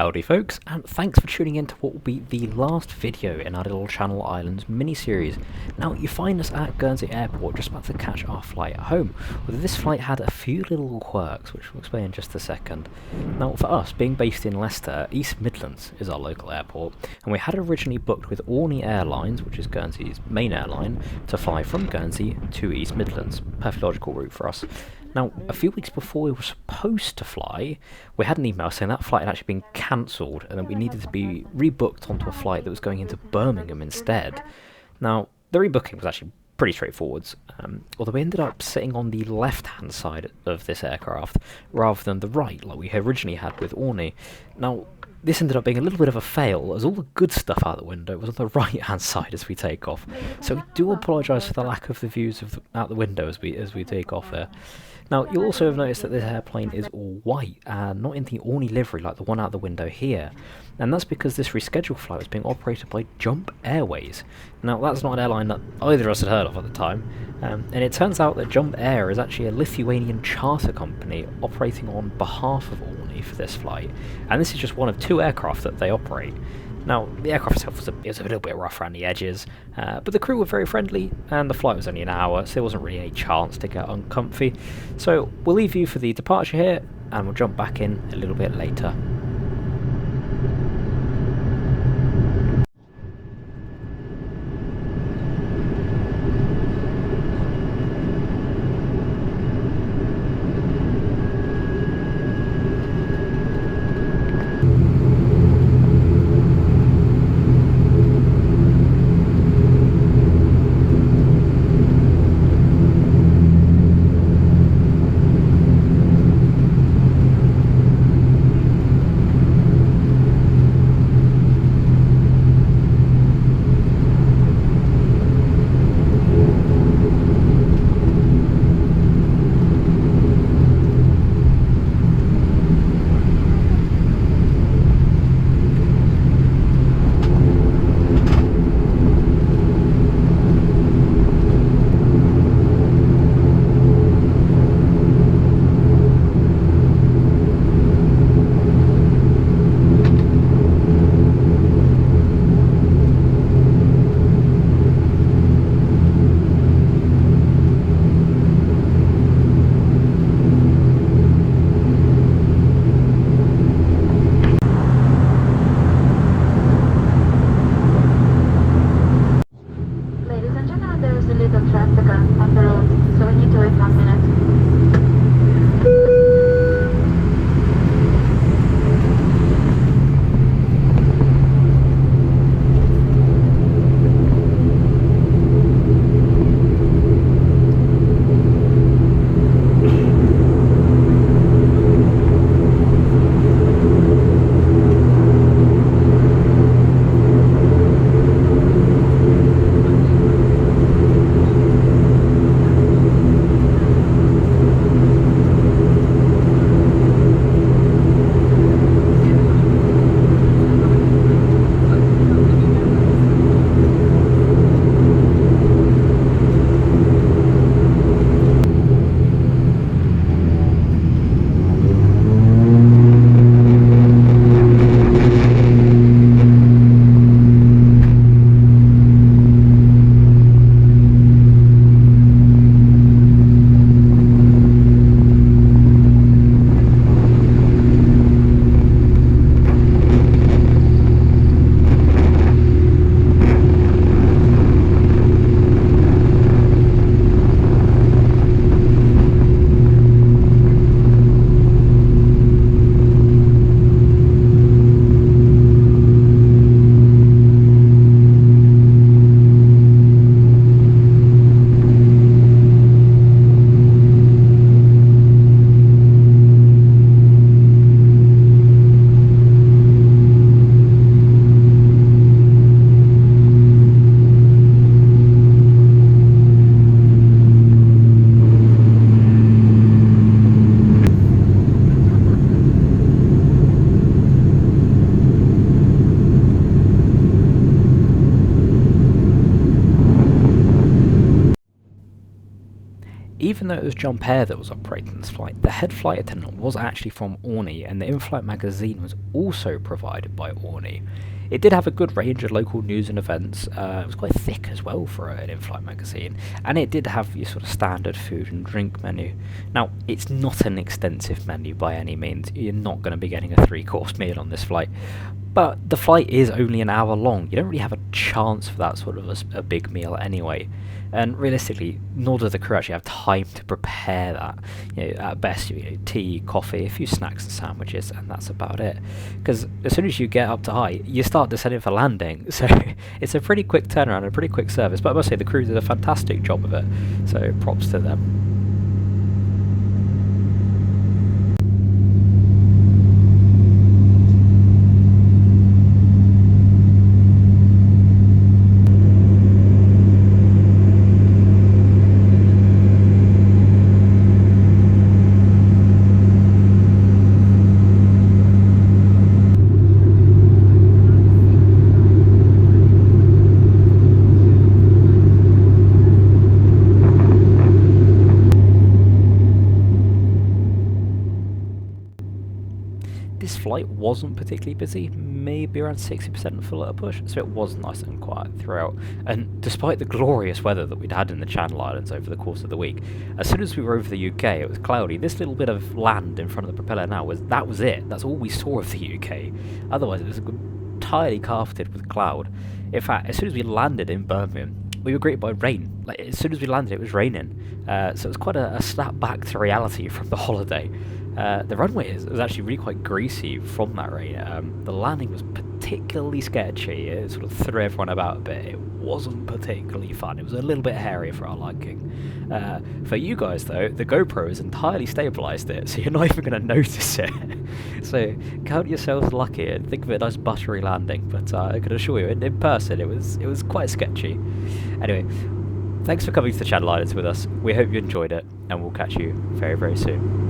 Howdy folks, and thanks for tuning in to what will be the last video in our little Channel Islands mini-series. Now, you find us at Guernsey Airport just about to catch our flight home. Although this flight had a few little quirks, which we'll explain in just a second. Now, for us, being based in Leicester, East Midlands is our local airport, and we had originally booked with Aurigny Airlines, which is Guernsey's main airline, to fly from Guernsey to East Midlands. Perfect logical route for us. Now, a few weeks before we were supposed to fly, we had an email saying that flight had actually been cancelled and that we needed to be rebooked onto a flight that was going into Birmingham instead. Now, the rebooking was actually pretty straightforward, although we ended up sitting on the left-hand side of this aircraft rather than the right, like we originally had with Aurigny. Now, this ended up being a little bit of a fail, as all the good stuff out the window was on the right-hand side as we take off. So we do apologise for the lack of the views out the window as we take off there. Now, you'll also have noticed that this airplane is all white, and not in the Aurigny livery like the one out the window here. And that's because this rescheduled flight was being operated by Jump Airways. Now, that's not an airline that either of us had heard of at the time, and it turns out that Jump Air is actually a Lithuanian charter company operating on behalf of Aurigny for this flight, and this is just one of two aircraft that they operate. Now, the aircraft itself was a little bit rough around the edges, but the crew were very friendly, and the flight was only an hour, so there wasn't really any chance to get uncomfy. So we'll leave you for the departure here, and we'll jump back in a little bit later. Even though it was Jump Air that was operating this flight, the head flight attendant was actually from Aurigny, and the in-flight magazine was also provided by Aurigny. It did have a good range of local news and events. It was quite thick as well for an in-flight magazine, and it did have your sort of standard food and drink menu. Now, it's not an extensive menu by any means. You're not going to be getting a 3-course meal on this flight, but the flight is only an hour long. You don't really have a chance for that sort of a big meal anyway. And realistically, nor does the crew actually have time to prepare that. At best, tea, coffee, a few snacks and sandwiches, and that's about it. Because as soon as you get up to height, you start descending for landing. So it's a pretty quick turnaround, a pretty quick service. But I must say, the crew did a fantastic job of it. So props to them. This flight wasn't particularly busy, maybe around 60% full at a push, so it was nice and quiet throughout. And despite the glorious weather that we'd had in the Channel Islands over the course of the week, as soon as we were over the UK, it was cloudy. This little bit of land in front of the propeller now that was it. That's all we saw of the UK. Otherwise, it was entirely carpeted with cloud. In fact, as soon as we landed in Birmingham, we were greeted by rain. Like, as soon as we landed, it was raining. So it was quite a snap back to reality from the holiday. The runway was actually really quite greasy from that rain. The landing was particularly sketchy. It sort of threw everyone about a bit. It wasn't particularly fun. It was a little bit hairy for our liking. For you guys, though, the GoPro has entirely stabilised it, so you're not even going to notice it. So count yourselves lucky and think of it as buttery landing. But I can assure you, in person, it was quite sketchy. Anyway, thanks for coming to the Channel Islands with us. We hope you enjoyed it, and we'll catch you very, very soon.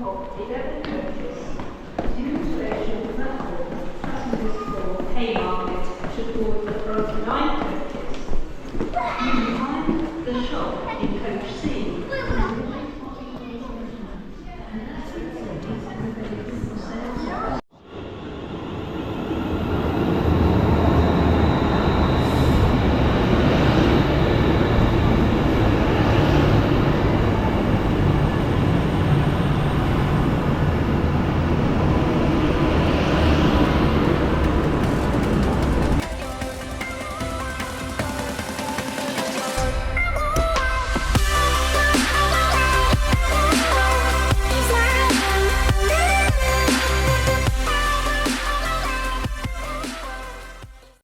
of 11 coaches. Due to a short platform, passengers from Haymarket should board the front 9 coaches. Behind the shop